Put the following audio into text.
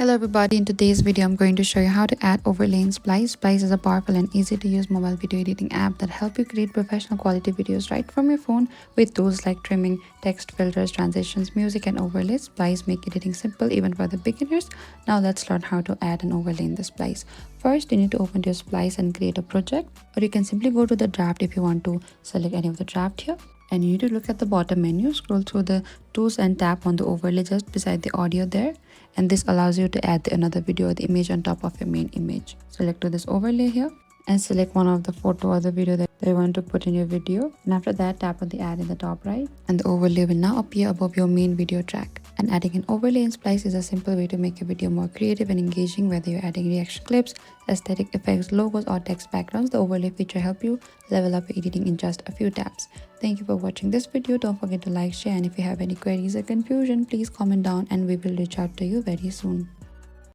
Hello everybody, in today's video I'm going to show you how to add overlay in Splice. Splice is a powerful and easy to use mobile video editing app that help you create professional quality videos right from your phone with tools like trimming, text filters, transitions, music and overlays. Splice make editing simple even for the beginners. Now let's learn how to add an overlay in the Splice. First you need to open your Splice and create a project, or you can simply go to the draft if you want to select any of the draft here. And you need to look at the bottom menu, scroll through the tools and tap on the overlay just beside the audio there, and this allows you to add another video or the image on top of your main image. Select to this overlay here and select one of the photo or the video that you want to put in your video, and after that tap on the add in the top right, and the overlay will now appear above your main video track. And adding an overlay in Splice is a simple way to make a video more creative and engaging. Whether you're adding reaction clips, aesthetic effects, logos or text backgrounds, the overlay feature help you level up your editing in just a few taps. Thank you for watching this video. Don't forget to like, share, and if you have any queries or confusion, please comment down and we will reach out to you very soon.